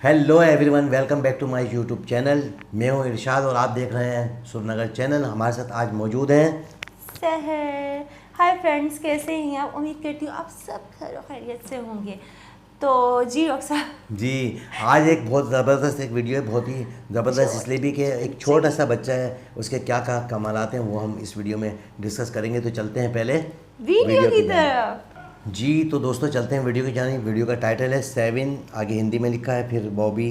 Hello everyone, welcome back to my YouTube channel. मैं हूं इरशाद और आप देख रहे हैं सुरनगर चैनल। हमारे साथ आज मौजूद हैं सहर। हाय फ्रेंड्स, कैसे हैं आप? उम्मीद करती हूँ आप सब खैर खैरियत से होंगे। तो जी डॉक्टर साहब जी। आज एक बहुत ज़बरदस्त एक वीडियो है, बहुत ही ज़बरदस्त इसलिए भी कि एक छोटा सा बच्चा है, उसके क्या क्या कमालात हैं वो हम इस वीडियो में डिस्कस करेंगे। तो चलते हैं पहले वीडियो की जानिब। तरफ। जी तो दोस्तों चलते हैं वीडियो की जानिब। वीडियो का टाइटल है 7, आगे हिंदी में लिखा है फिर बॉबी,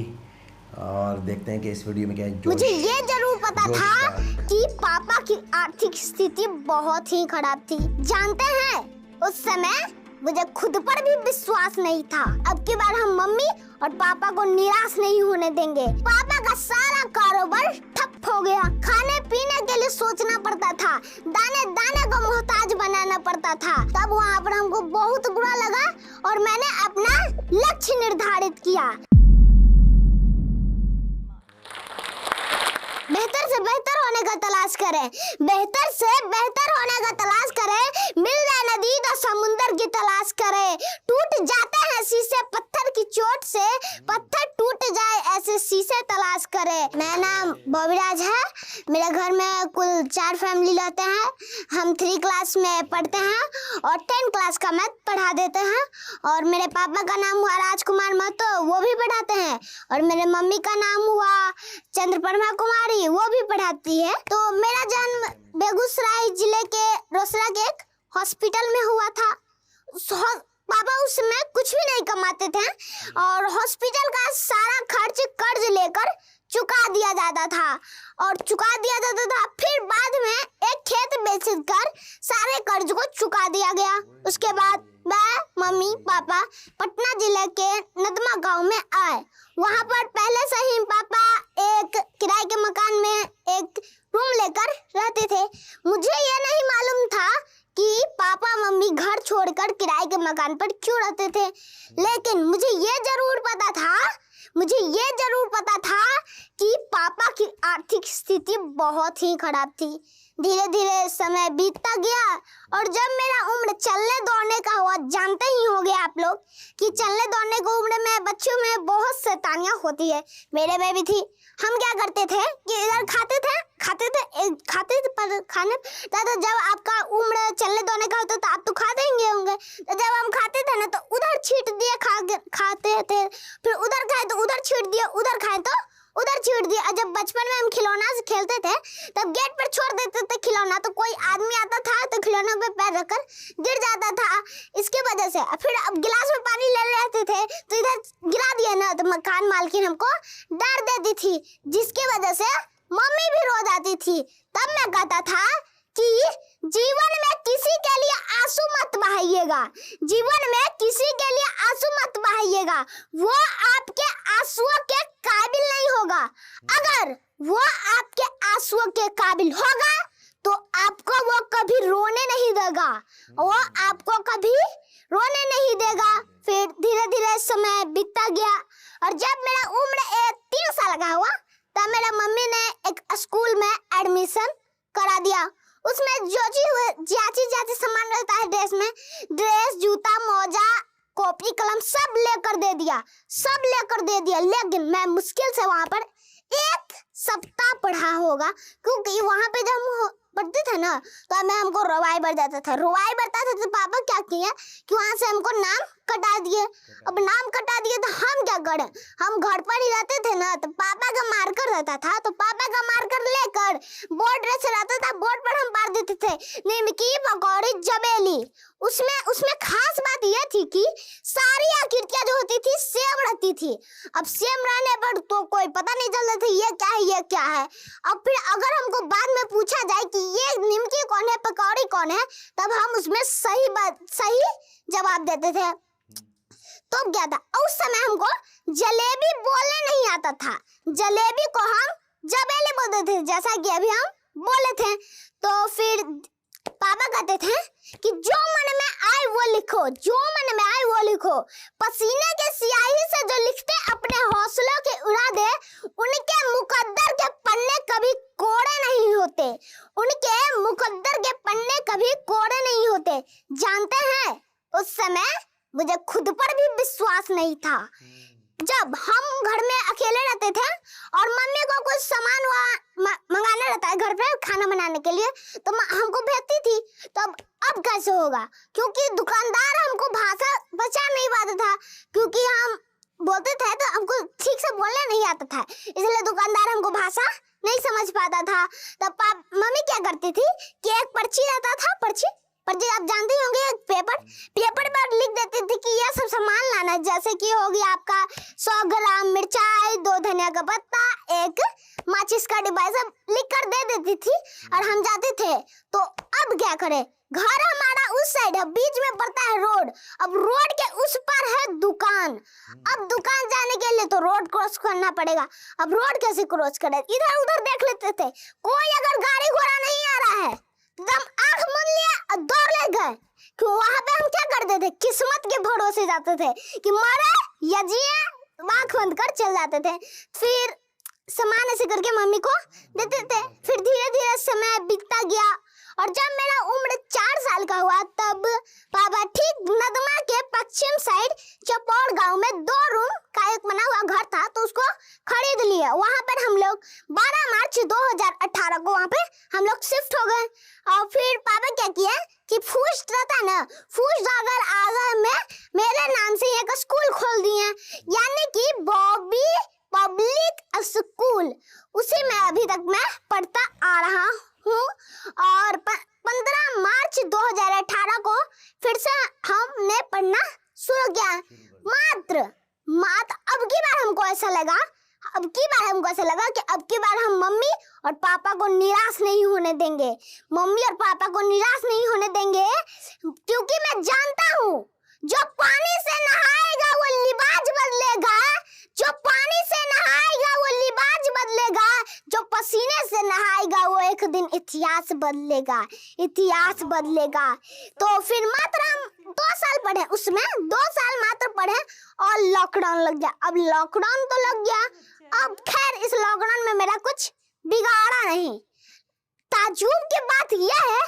और देखते हैं कि इस वीडियो में क्या है। मुझे ये जरूर पता जोश था स्टार्ट। कि पापा की आर्थिक स्थिति बहुत ही खराब थी। जानते हैं, उस समय मुझे खुद पर भी विश्वास नहीं था। अब की बार हम मम्मी और पापा को निराश नहीं होने देंगे। पापा का सारा कारोबार ठप हो गया। खाने पीने के लिए सोचना पड़ता था, दाने दाने को मोहताज बनाना पड़ता था। तब वहाँ पर हमको बहुत बुरा लगा और मैंने अपना लक्ष्य निर्धारित किया। बेहतर से बेहतर होने का तलाश करें, बेहतर से बेहतर होने का तलाश करें। मिल जाए नदी तो समुंदर की तलाश करें। टूट जाते हैं शीशे पत्थर की चोट से, पत्थर टूट जाए ऐसे शीशे तलाश करें। मेरा नाम बॉबीराज है। मेरे घर में कुल 4 फैमिली रहते हैं। हम 3 क्लास में पढ़ते हैं और 10 क्लास का मैथ पढ़ा देते हैं। और मेरे पापा का नाम हुआ राजकुमार महतो, वो भी पढ़ाते हैं। और मेरे मम्मी का नाम हुआ चंद्रपरमा कुमारी, वो भी पढ़ाती है। तो मेरा जन्म बेगूसराय जिले के रोसड़ा के एक हॉस्पिटल में हुआ था। पापा उस समय कुछ भी नहीं कमाते थे और हॉस्पिटल का सारा खर्च कर्ज लेकर चुका दिया जाता था। फिर बाद में एक खेत बेचकर सारे कर्ज को चुका दिया गया। उसके बाद मैं, मम्मी, पापा पटना जिले के नदमा गांव में आए। वहां पर पहले से ही पापा एक किराए के मकान में एक रूम लेकर रहते थे। मुझे ये नहीं मालूम था कि पापा मम्मी घर छोड़कर किराए के मकान पर क्यों रहते थे, लेकिन मुझे ये जरूर पता था कि पापा की आर्थिक स्थिति बहुत ही खराब थी। धीरे धीरे समय बीतता गया और जब मेरा उम्र चलने दौड़ने का हुआ, जानते ही होंगे आप लोग कि चलने दौड़ने की उम्र में बच्चों में बहुत शैतानियां होती है। मेरे में भी थी। हम क्या करते थे कि इधर खाते थे पर खाने तो जब आपका उम्र चलने दौड़ने का होता तो आप तो खाते ही होंगे। तो जब हम खाते थे ना तो उधर छीट दिए खाते थे, फिर उधर खाए तो उधर छीट दिए, उधर खाए तो उधर छीट दिया। जब बचपन में हम खिलौना से खेलते थे तब गेट पर छोड़ देते थे खिलौना, तो कोई आदमी आता था तो खिलौना पे पैर रखकर गिर जाता था। इसके वजह से फिर अब गिलास में पानी ले लेते थे तो इधर गिरा दिया ना तो मकान मालकिन हमको डांट देती थी, जिसकी वजह से मम्मी भी रो जाती थी। तब मैं कहता था कि जीवन में किसी के लिए आंसू मत बहाइएगा, जीवन में किसी के लिए आंसू मत बहाइएगा। वो आपके आंसुओं के काबिल नहीं होगा। अगर वो आपके आंसुओं के काबिल होगा तो आपको वो कभी रोने नहीं देगा, वो आपको कभी रोने नहीं देगा। फिर धीरे धीरे समय बीतता गया और जब मेरा उम्र 3 साल का हुआ तब मेरा मम्मी ने एक स्कूल में एडमिशन करा दिया। उसमें जाची सामान रहता है ड्रेस में, ड्रेस, जूता, मोजा, कॉपी, कलम सब लेकर दे दिया। लेकिन मैं मुश्किल से वहां पर 1 सप्ताह पढ़ा होगा, क्योंकि वहां पे जब हम पढ़ते थे ना तो हमको रोवाई बढ़ जाता था। तो पापा क्या किए कि वहां से हमको नाम कटा दिए। अब नाम कटा दिए तो हम क्या करें, हम घर पर ही रहते थे ना, तो पापा का मार्कर रहता था तो पापा का मार्कर लेकर बोर्ड से रहता था, बोर्ड पर हम मार देते थे निमकी, पकौड़ी, जबेली। उसमें खास बात यह थी कि सारी आकृतियां जो होती थी सेम रहती थी। अब सेम रहने पर तो कोई पता नहीं चलता था ये क्या है। अब फिर अगर हमको बाद में पूछा जाए कि ये निमकी कौन है, पकौड़ी कौन है, तब हम उसमें सही जवाब देते थे। तो क्या था, उस समय हमको जलेबी बोलने नहीं आता था। जलेबी को हम जबेली बोलते थे, जैसा कि अभी हम बोले थे। तो फिर पापा कहते थे कि जो मन में आए वो लिखो, पसीने के स्याही से जो लिखते अपने हौसलों के उड़ा दे, उनके मुकद्दर के पन्ने कभी कोरे नहीं होते। जानते हैं, उस समय मुझे खुद पर भी विश्वास नहीं था। जब हम घर अकेले रहते थे और मम्मी को कुछ सामान मंगाना रहता है घर पे खाना बनाने के लिए, तो हमको भेजती थी। तो अब कैसे होगा, क्योंकि दुकानदार हमको भाषा बचा नहीं पाता था, क्योंकि हम बोलते थे तो हमको ठीक से बोलने नहीं आता था, इसलिए दुकानदार हमको भाषा नहीं समझ पाता था। तब मम्मी क्या करती थी कि एक पर्ची रहता था, पर्ची आप जानते होंगे, एक पेपर पर लिख देती थी कि यह सब सामान लाना है, जैसे कि हो गया आपका 100 ग्राम मिर्चाई, 2 धनिया का पत्ता, 1 माचिस का डिब्बा, सब लिख कर दे देती थी और हम जाते थे। तो अब क्या करें, घर हमारा उस साइड है, बीच में पड़ता है रोड, अब रोड के उस पर है दुकान। अब दुकान जाने के लिए तो रोड क्रॉस करना पड़ेगा। अब रोड कैसे क्रॉस करें, इधर उधर देख लेते थे, कोई अगर गाड़ी घोड़ा नहीं आ रहा है एकदम आंख मूंद लिया और दौड़ ले गए। कि वहां पे हम क्या करते थे, किस्मत के भरोसे जाते थे कि मरे या जिए, आंख बंद कर चल जाते थे। फिर सामान ऐसे करके मम्मी को देते थे। फिर धीरे धीरे समय बीतता गया और जब मेरा उम्र 4 साल का हुआ तब पापा ठीक नदमा के पश्चिम साइड चपौड़ गांव में 2 रूम का एक बना हुआ घर था, तो उसको खरीद लिए। वहां पर हम लोग 12 मार्च 2018 को वहां पे हम लोग शिफ्ट हो गए। और फिर पापा क्या किया कि फूस रहता है ना, फूस अगर आगे में मेरे नाम से एक स्कूल खोल दिए, यानी कि बॉबी पब्लिक स्कूल, उसी में अभी तक मैं पढ़ता आ रहा हूँ। और 15 मार्च 2018 को फिर से हमने पढ़ना शुरू किया। मात्र अब की बार हमको ऐसा लगा कि अब की बार हम मम्मी और पापा को निराश नहीं होने देंगे, क्योंकि मैं जानता हूँ जो पानी से नहाएगा वो लिबाज बदलेगा, जो पसीने से नहाएगा वो एक दिन इतिहास बदलेगा। तो फिर मात्र हम 2 साल पढ़े, उसमें 2 साल मात्र पढ़े और लॉकडाउन लग गया। अब लॉकडाउन तो लग गया, अब खैर इस लॉकडाउन में मेरा कुछ बिगाड़ा नहीं। ताज्जुब की बात यह है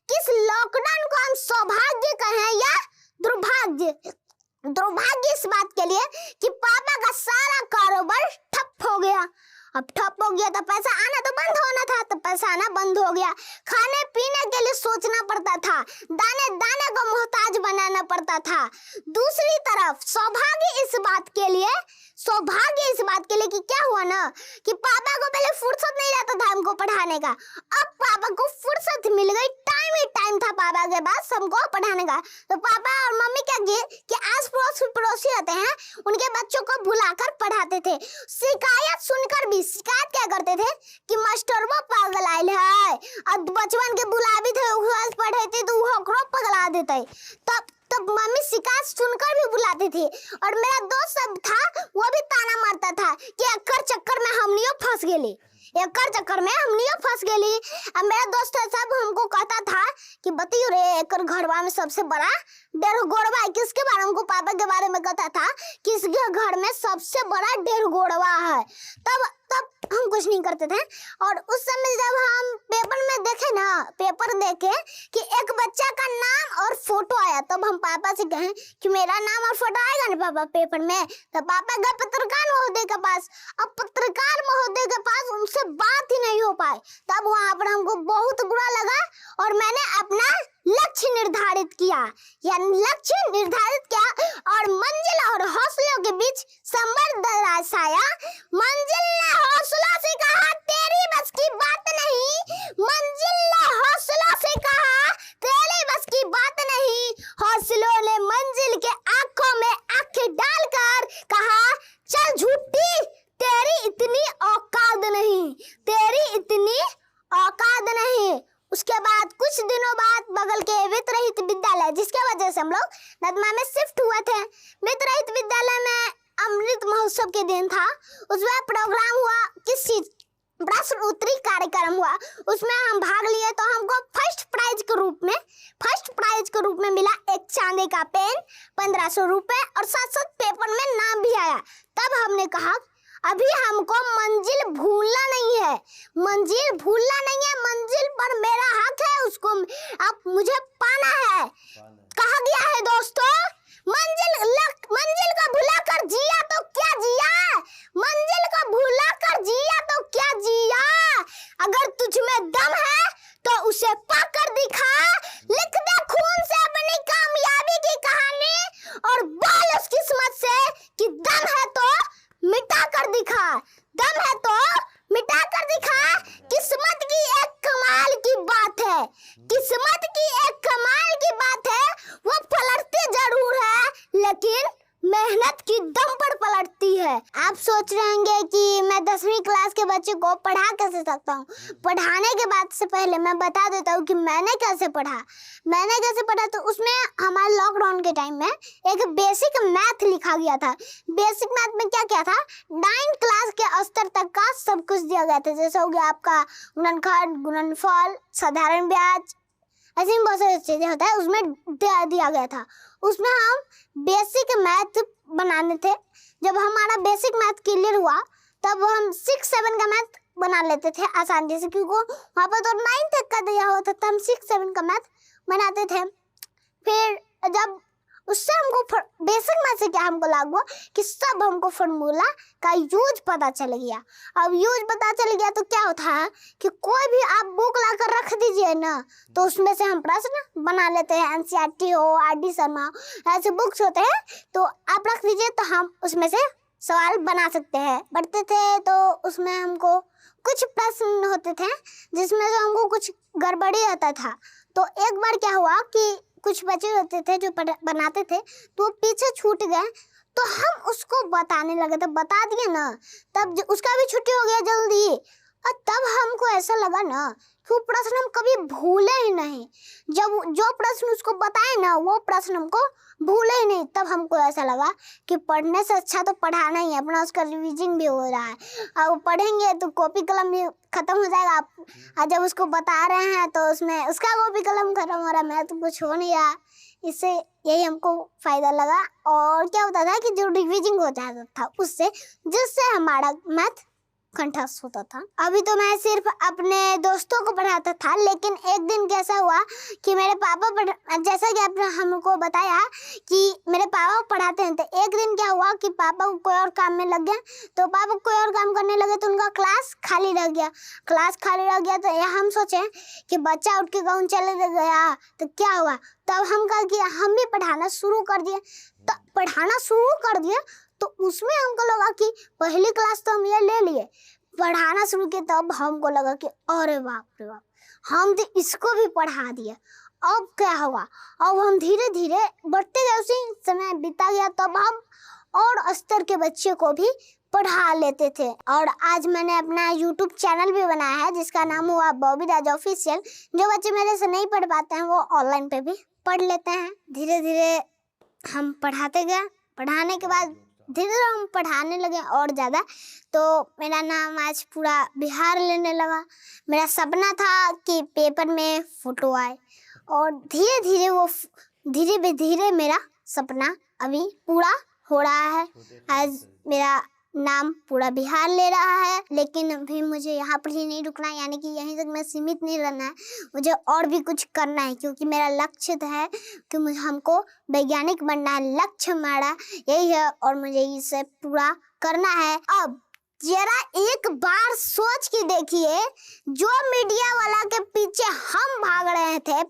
कि इस लॉकडाउन को हम सौभाग्य कहें या दुर्भाग्य इस बात के लिए कि पापा का सारा कारोबार ठप हो गया। अब ठप हो गया तो पैसा आना तो बंद होना था, तो पैसा आना बंद हो गया। खाने पीने के लिए सोचना पड़ता था, दाने दाने को मोहताज बनाना पड़ता था। दूसरी तरफ सौभाग्य इस बात के लिए कि क्या हुआ ना कि पापा को पहले फुर्सत नहीं रहता था हमको पढ़ाने का, अब पापा को फुर्सत मिल गई, टाइम ही टाइम था पापा के पास हमको पढ़ाने का। तो पापा और मम्मी क्या किए कि आस पड़ोसी रहते हैं, उनके बच्चों को बुलाकर पढ़ाते थे। शिकायत क्या करते थे कि मास्टर वो पागल आयल है, और बचपन के बुलावी थे पढ़े थे तो वो पगला देते। तब मम्मी शिकायत सुनकर भी बुलाती थी। और मेरा दोस्त सब था, वो भी ताना मारता था कि एकर चक्कर में हमनियो फंस गेली। अब मेरा दोस्त सब हमको कहता था कि बतियो रे एकर घरवा में सबसे बड़ा डेढ़ गोड़वा है। किसके बारे में, हमको पापा के बारे में कहता था कि इसके घर में सबसे बड़ा डेढ़ गोड़वा है। तब हम कुछ नहीं करते थे। और उस समय जब हम पेपर देखे कि एक बच्चा का नाम और फोटो आया, तब हम पापा से कहें कि मेरा नाम और फोटो आएगा ना पापा पेपर में। तो पापा गए पत्रकार महोदय के पास। अब पत्रकार महोदय के पास उनसे बात ही नहीं हो पाए। तब वहां पर हमको बहुत बुरा लगा और मैंने अपना लक्ष्य निर्धारित किया और मंजिल और हौसलों के बीच संबंध दर्शाया। मंजिल ने हौसलों से कहा तेरी बस की बात नहीं, हौसलों ने मंजिल के आंखों में आंखें डालकर कहा चल झूठी, तेरी इतनी औकात नहीं। उसके बाद कुछ दिनों बाद बगल के वित्त विद्यालय, जिसके वजह से हम लोग नदमा में शिफ्ट हुए थे, वित्त विद्यालय में अमृत महोत्सव के दिन था। उसमें प्रोग्राम हुआ, किस चीज, प्रश्नोत्तरी कार्यक्रम हुआ, उसमें हम भाग लिए। तो हमको फर्स्ट प्राइज के रूप में मिला एक चांदी का पेन, 1500 रुपए और साथ पेपर में नाम भी आया। तब हमने कहा अभी हमको मंजिल भूलना नहीं है, मंजिल पर मेरा हक है, उसको अब मुझे पाना है। कहा गया है दोस्तों, मंजिल को भुलाकर जिया तो क्या जिया, मंजिल कर दिखा, दम है तो मिटा कर दिखा। किस्मत की एक कमाल की बात है, किस्मत की एक कमाल की बात है, वो पलटती जरूर है लेकिन मेहनत की दम पर पलटती है। आप सोच रहे होंगे कि मैं 10वीं क्लास के बच्चे को पढ़ा कैसे सकता हूँ। पढ़ाने के बाद से पहले मैं बता देता हूँ कि मैंने कैसे पढ़ा। तो उसमें हमारे लॉकडाउन के टाइम में एक बेसिक मैथ लिखा गया था। बेसिक मैथ में क्या क्या था, 9 क्लास के स्तर तक का सब कुछ दिया गया था। जैसे हो गया आपका गुणनखंड, गुणनफल, साधारण ब्याज, ऐसे ही बहुत सारी चीजें होता है, उसमें दिया गया था। उसमें हम बेसिक मैथ बनाने थे। जब हमारा बेसिक मैथ क्लियर हुआ तब हम 6-7 का मैथ बना लेते थे आसानी से, क्योंकि वहाँ पर तो 9 तक का दिया होता था, हम 6-7 का मैथ बनाते थे। फिर जब उससे हमको बेसिक मैथ से क्या हमको लागू हुआ कि सब हमको फॉर्मूला का यूज पता चल गया। अब यूज पता चल गया तो क्या होता है कि कोई भी आप बुक लाकर रख दीजिए ना, तो उसमें से हम प्रश्न बना लेते हैं। एनसीईआरटी हो, आर.डी. शर्मा, ऐसे बुक्स होते हैं, तो आप रख दीजिए तो हम उसमें से सवाल बना सकते हैं। पढ़ते थे तो उसमें हमको कुछ प्रश्न होते थे जिसमें से हमको कुछ गड़बड़ी आता था। तो एक बार क्या हुआ कि कुछ बच्चे होते थे जो बनाते थे तो वो पीछे छूट गए, तो हम उसको बताने लगे, तो बता दिए ना, तब उसका भी छुट्टी हो गया जल्दी। और तब हमको ऐसा लगा ना कि वो प्रश्न हम कभी भूले ही नहीं। जब जो प्रश्न उसको बताए ना वो प्रश्न हमको भूले ही नहीं। तब हमको ऐसा लगा कि पढ़ने से अच्छा तो पढ़ाना ही है, अपना उसका रिवीजन भी हो रहा है। अब पढ़ेंगे तो कॉपी कलम भी खत्म हो जाएगा। आप जब उसको बता रहे हैं तो उसमें उसका कॉपी कलम खत्म हो रहा है, मैं तो कुछ हो नहीं रहा। इससे यही हमको फायदा लगा। और क्या होता था कि जो रिवीजन हो जाता था उससे, जिससे हमारा मैथ कंठस्थ होता था। अभी तो मैं सिर्फ अपने दोस्तों को पढ़ाता था, लेकिन एक दिन कैसा हुआ कि मेरे पापा जैसा कि आपने हमको बताया कि मेरे पापा पढ़ाते हैं, तो एक दिन क्या हुआ कि पापा को कोई और काम में लग गया, तो पापा कोई और काम करने लगे तो उनका क्लास खाली रह गया। तो हम सोचे कि बच्चा उठ के गाँव चले गया तो क्या हुआ। तब हम कहा कि हम भी पढ़ाना शुरू कर दिए। तो उसमें हमको लगा कि पहली क्लास तो हम ये ले लिए, पढ़ाना शुरू किया, तब हमको लगा कि अरे बाप रे बाप, हम तो इसको भी पढ़ा दिए। अब क्या हुआ, अब हम धीरे धीरे बढ़ते गए, उसी समय बीता गया, तब हम और स्तर के बच्चे को भी पढ़ा लेते थे। और आज मैंने अपना YouTube चैनल भी बनाया है जिसका नाम हुआ बॉबी राज ऑफिशियल। जो बच्चे मेरे से नहीं पढ़ पाते हैं वो ऑनलाइन पे भी पढ़ लेते हैं। धीरे धीरे हम पढ़ाते गए, पढ़ाने के बाद धीरे धीरे हम पढ़ाने लगे और ज़्यादा, तो मेरा नाम आज पूरा बिहार लेने लगा। मेरा सपना था कि पेपर में फ़ोटो आए, और धीरे धीरे मेरा सपना अभी पूरा हो रहा है। आज मेरा नाम पूरा बिहार ले रहा है, लेकिन अभी मुझे यहाँ पर ही नहीं रुकना है, यानी कि यहीं तक मैं सीमित नहीं रहना है, मुझे और भी कुछ करना है, क्योंकि मेरा लक्ष्य है कि हमको वैज्ञानिक बनना है। लक्ष्य हमारा यही है और मुझे इसे पूरा करना है। अब जरा एक बार सोच के देखिए, जो मीडिया वाला के पीछे हम भाग रहे थे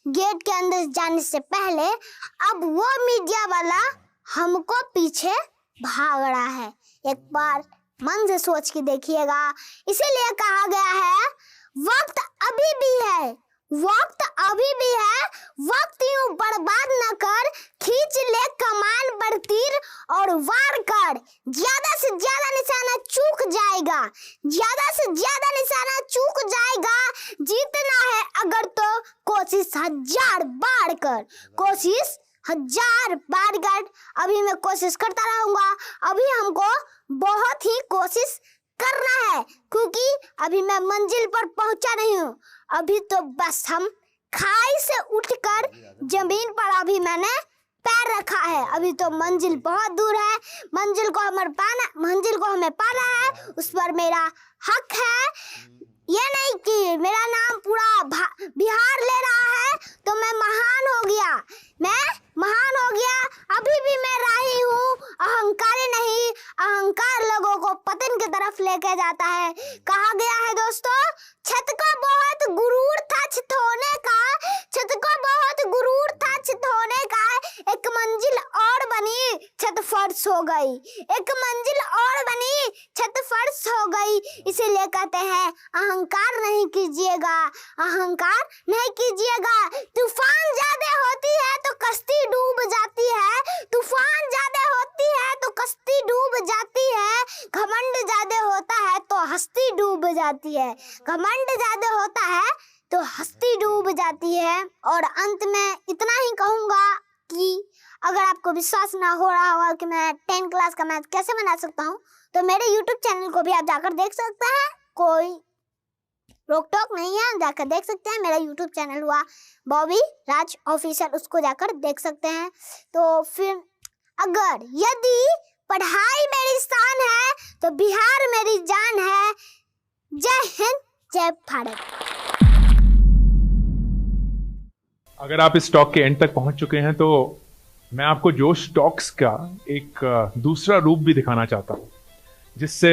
गेट के अंदर जाने से पहले, अब वो मीडिया वाला हमको पीछे भाग रहा है। एक बार मन से सोच के देखिएगा। इसीलिए कहा गया है वक्त अभी भी है, वक्त यूं बर्बाद न कर, खींच ले कमान पर तीर और वार कर। ज्यादा से ज्यादा निशाना चूक जाएगा, जीतना है अगर तो कोशिश 1000 बार कर, अभी मैं कोशिश करता रहूंगा। अभी हमको बहुत ही कोशिश करना है, क्योंकि अभी मैं मंजिल पर पहुंचा नहीं हूँ। अभी तो बस हम खाई से उठकर जमीन पर अभी मैंने पैर रखा है। अभी तो मंजिल बहुत दूर है, मंजिल को हमें पाना है, उस पर मेरा हक है। ये नहीं कि मेरा नाम पूरा बिहार ले रहा है तो मैं महान हो गया, अभी भी मैं राही हूँ, अहंकारी नहीं। अहंकार लोगों को पतन की तरफ लेके जाता है। कहा गया है दोस्तों, छत को बहुत गुरूर था छितोने का, एक मंजिल और बनी, छत फर्श हो गई, एक मंजिल और बनी, छत फर्श हो गई, इसीलिए कहते हैं अहंकार नहीं कीजिएगा, अहंकार नहीं कीजिएगा। तूफान ज्यादा होती है तो कश्ती डूब जाती है, तूफान ज्यादा होती है तो कश्ती डूब जाती है, घमंड ज्यादा होता है तो हस्ती डूब जाती है, घमंड ज्यादा होता है तो हस्ती डूब जाती है। और अंत में इतना ही कहूँगा कि अगर आपको विश्वास ना हो रहा होगा कि मैं 10 क्लास का मैथ कैसे बना सकता हूँ, तो मेरे YouTube चैनल को भी आप जाकर देख सकते हैं, कोई रोक टोक नहीं है, जाकर देख सकते हैं। मेरा YouTube चैनल हुआ बॉबी राज ऑफिशियल, उसको जाकर देख सकते हैं। तो फिर अगर यदि पढ़ाई मेरी शान है तो बिहार मेरी जान है। जय हिंद, जय भारत। अगर आप इस टॉक के एंड तक पहुंच चुके हैं तो मैं आपको जोश टॉक्स का एक दूसरा रूप भी दिखाना चाहता हूं, जिससे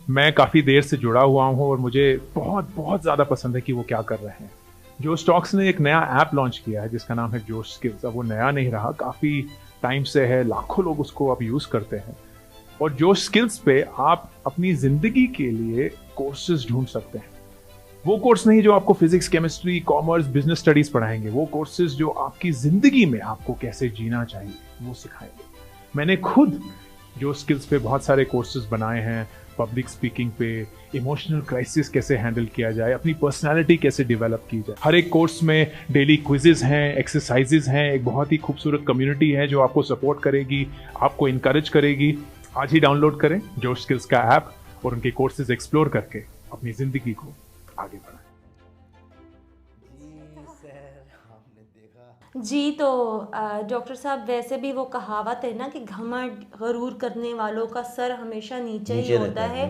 मैं काफ़ी देर से जुड़ा हुआ हूं और मुझे बहुत बहुत ज़्यादा पसंद है कि वो क्या कर रहे हैं। जोश टॉक्स ने एक नया ऐप लॉन्च किया है जिसका नाम है जोश स्किल्स। अब वो नया नहीं रहा, काफ़ी टाइम से है, लाखों लोग उसको अब यूज़ करते हैं। और जोश स्किल्स पे आप अपनी ज़िंदगी के लिए कोर्सेज ढूंढ सकते हैं। वो कोर्स नहीं जो आपको physics, chemistry, commerce, business studies पढ़ाएंगे, वो कोर्सेज जो आपकी जिंदगी में आपको कैसे जीना चाहिए वो सिखाएंगे। मैंने खुद जो स्किल्स पे बहुत सारे कोर्सेज बनाए हैं, पब्लिक स्पीकिंग पे, इमोशनल क्राइसिस कैसे हैंडल किया जाए, अपनी पर्सनालिटी कैसे डेवलप की जाए। हर एक कोर्स में डेली क्विजेज हैं, एक्सरसाइजेज हैं, एक बहुत ही खूबसूरत कम्युनिटी है जो आपको सपोर्ट करेगी, आपको इनकरेज करेगी। आज ही डाउनलोड करें जोश स्किल्स का ऐप और उनके कोर्सेज एक्सप्लोर करके अपनी जिंदगी को आगे बढ़ाएं। जी तो डॉक्टर साहब, वैसे भी वो कहावत है ना कि घमंड गरूर करने वालों का सर हमेशा नीचे ही होता है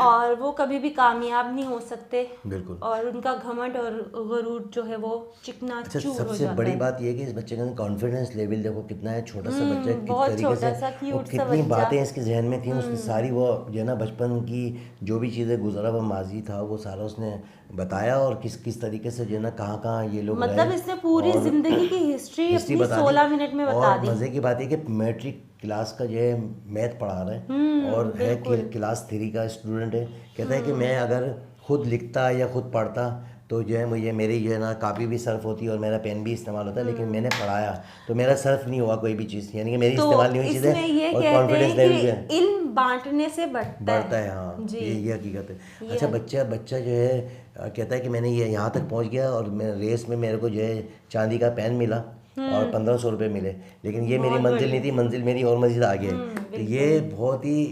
और वो कभी भी कामयाब नहीं हो सकते। बिल्कुल। और उनका घमंड और गरूर जो है वो चिकना चूर हो जाता है। सबसे बड़ी बात ये है कि इस बच्चे का कॉन्फिडेंस लेवल देखो कितना है, छोटा सा बच्चा, किस बहुत तरीके छोटा से सा क्यूट सा कितनी बच्चा। बातें इसके जहन में थी, उसने सारी वो जो है ना बचपन की जो भी चीज़ें गुजरा हुआ माजी था वो सारा उसने बताया और किस किस तरीके से जो है ना कहाँ ये लोग मतलब इसने पूरी जिंदगी की हिस्ट्री अपनी 16 मिनट में बता दी। और मज़े की बात है कि मैट्रिक क्लास का जो है मैथ पढ़ा रहा है और है क्लास 3 का स्टूडेंट है। कहता है कि मैं अगर खुद लिखता या खुद पढ़ता तो जो है मुझे मेरी जो है ना कापी भी सर्फ होती और मेरा पेन भी इस्तेमाल होता, लेकिन मैंने पढ़ाया तो मेरा सर्फ नहीं हुआ कोई भी चीज़, यानी कि मेरी तो इस्तेमाल नहीं हुई चीज़ें और कॉन्फिडेंस लेवल भी इल्म बांटने से बढ़ता है। हाँ, ये हकीकत है। अच्छा, बच्चा जो है कहता है कि मैंने ये यहाँ तक पहुँच गया और मैं रेस में मेरे को जो है चांदी का पेन मिला और 1500 रुपये मिले, लेकिन ये मेरी मंजिल नहीं थी, मंजिल मेरी और मज़ीद आगे है। तो ये बहुत ही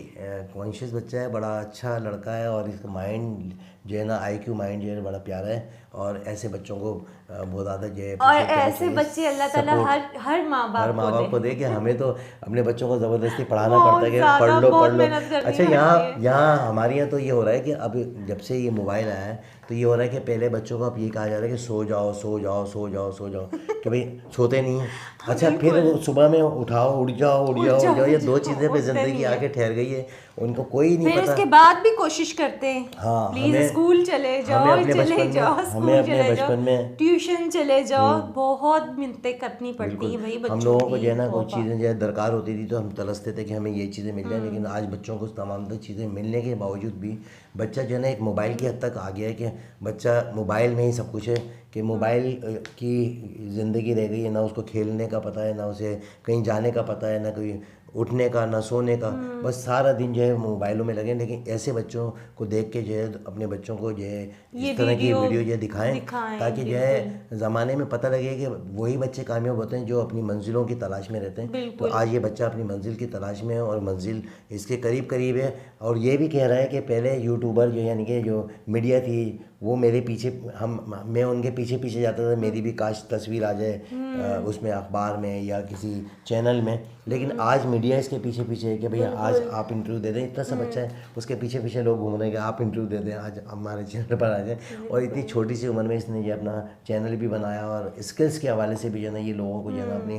कॉन्शियस बच्चा है, बड़ा अच्छा लड़का है और इसका माइंड जो है ना IQ माइंड जो है बड़ा प्यारा है और ऐसे बच्चों को बहुत ज़्यादा जो है और ऐसे बच्चे अल्लाह ताला हर माँ बाप को दे कि हमें तो अपने बच्चों को ज़बरदस्ती पढ़ाना पड़ता है कि पढ़ लो। अच्छा, यहाँ हमारे यहाँ तो ये हो रहा है कि अब जब से ये मोबाइल आया है तो ये हो रहा है कि पहले बच्चों को अब ये कहा जा रहा है कि सो जाओ सो जाओ सो जाओ सो जाओ कि भाई सोते नहीं है। अच्छा, फिर सुबह में उठाओ उठ जाओ, ये दो चीज़ें पे ज़िंदगी आके ठहर गई है, उनको कोई नहीं पता। उसके बाद भी कोशिश करते हैं, हाँ, प्लीज स्कूल चले जाओ, हमें अपने बचपन में ट्यूशन चले जाओ, बहुत मिन्नतें करनी पड़ती हैं भाई बच्चों। हम लोगों को जो है ना कोई चीज़ें जो है दरकार होती थी तो हम तरसते थे कि हमें ये चीज़ें मिल जाए, लेकिन आज बच्चों को तमाम चीज़ें मिलने के बावजूद भी बच्चा जो है ना एक मोबाइल की हद तक आ गया है कि बच्चा मोबाइल में ही सब कुछ है, कि मोबाइल की ज़िंदगी रह गई है, ना उसको खेलने का पता है, ना उसे कहीं जाने का पता है, ना कोई उठने का, ना सोने का, बस सारा दिन जो है मोबाइलों में लगे। लेकिन ऐसे बच्चों को देख के जो है अपने बच्चों को जो है इस तरह की वीडियो जो दिखाएं ताकि जो है ज़माने में पता लगे कि वही बच्चे कामयाब होते हैं जो अपनी मंजिलों की तलाश में रहते हैं। तो आज ये बच्चा अपनी मंजिल की तलाश में है और मंजिल इसके करीब करीब है और ये भी कह रहा है कि पहले यूट्यूबर जो यानी कि जो मीडिया थी वो मेरे पीछे मैं उनके पीछे जाता था, मेरी भी काश तस्वीर आ जाए उसमें अखबार में या किसी चैनल में, लेकिन आज मीडिया इसके पीछे है कि भैया आज आप इंटरव्यू दे दें। इतना सा बच्चा है, उसके पीछे लोग घूम रहे हैं कि आप इंटरव्यू दे दें, आज हमारे चैनल पर आ जाए। और इतनी छोटी सी उम्र में इसने ये अपना चैनल भी बनाया और स्किल्स के हवाले से भी जो है ना ये लोगों को जो है ना अपनी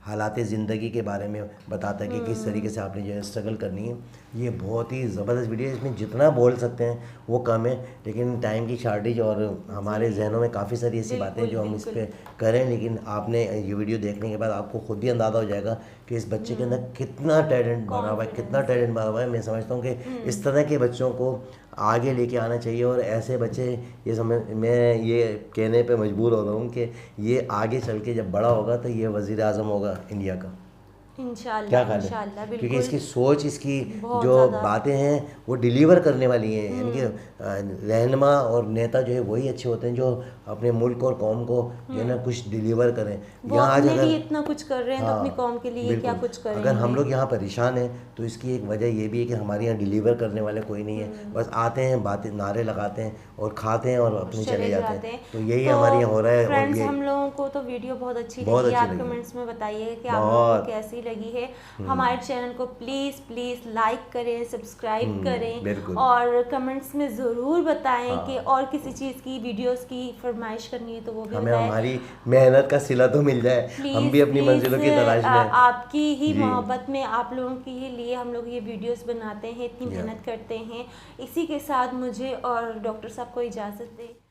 हालात ज़िंदगी के बारे में बताता है कि किस तरीके से आपने जो है स्ट्रगल करनी है। ये बहुत ही ज़बरदस्त वीडियो है, इसमें जितना बोल सकते हैं वो कम है, लेकिन टाइम की शॉर्टेज और हमारे जहनों में काफ़ी सारी ऐसी बातें जो हम इस पर करें, लेकिन आपने ये वीडियो देखने के बाद आपको खुद ही अंदाज़ा हो जाएगा कि इस बच्चे के अंदर कितना टैलेंट भरा हुआ है, कितना टैलेंट भरा हुआ है। मैं समझता हूँ कि इस तरह के बच्चों को आगे लेके आना चाहिए, और ऐसे बच्चे ये समझ मैं ये कहने पे मजबूर हो रहा हूँ कि ये आगे चल के जब बड़ा होगा तो ये वज़ीर आज़म होगा इंडिया का। क्या इंशाल्लाह ख्याल है? इंशाल्लाह क्योंकि बिल्कुल। इसकी सोच, इसकी बहुत जो ज़्यादा। बातें हैं वो डिलीवर करने वाली हैं, यानी कि रहनुमा और नेता जो है वही अच्छे होते हैं जो अपने मुल्क और कौम को जो है ना कुछ डिलीवर करें। वो यहाँ आज अपने अगर लिए इतना कुछ कर रहे हैं तो अपनी हाँ, कौम के लिए क्या बिल्कुल। कुछ करेंगे। अगर हम लोग यहाँ परेशान हैं तो इसकी एक वजह ये भी है कि हमारे यहाँ डिलीवर करने वाले कोई नहीं है, बस आते हैं, बातें नारे लगाते हैं और खाते हैं और अपने चले जाते हैं। तो यही हमारे यहाँ हो रहा है। और फ्रेंड्स, ये हम लोगों को तो वीडियो बहुत अच्छी बहुत लगी। अच्छी आप लगी। कमेंट्स में बताइए कि आप लोगों को कैसी लगी है। हमारे चैनल को प्लीज़ लाइक करें, सब्सक्राइब करें, बिल्कुल। और कमेंट्स में ज़रूर बताएं हाँ। कि और किसी चीज़ की वीडियोस की फरमाइश करनी है तो वो भी हमें बताएं। हमारी मेहनत का सिला तो मिल जाए, हम भी अपनी मंजिलों की तलाश में। आपकी ही जी। मोहब्बत में, आप लोगों के ही लिए हम लोग ये वीडियोस बनाते हैं, इतनी मेहनत करते हैं। इसी के साथ मुझे और डॉक्टर साहब को इजाज़त दें।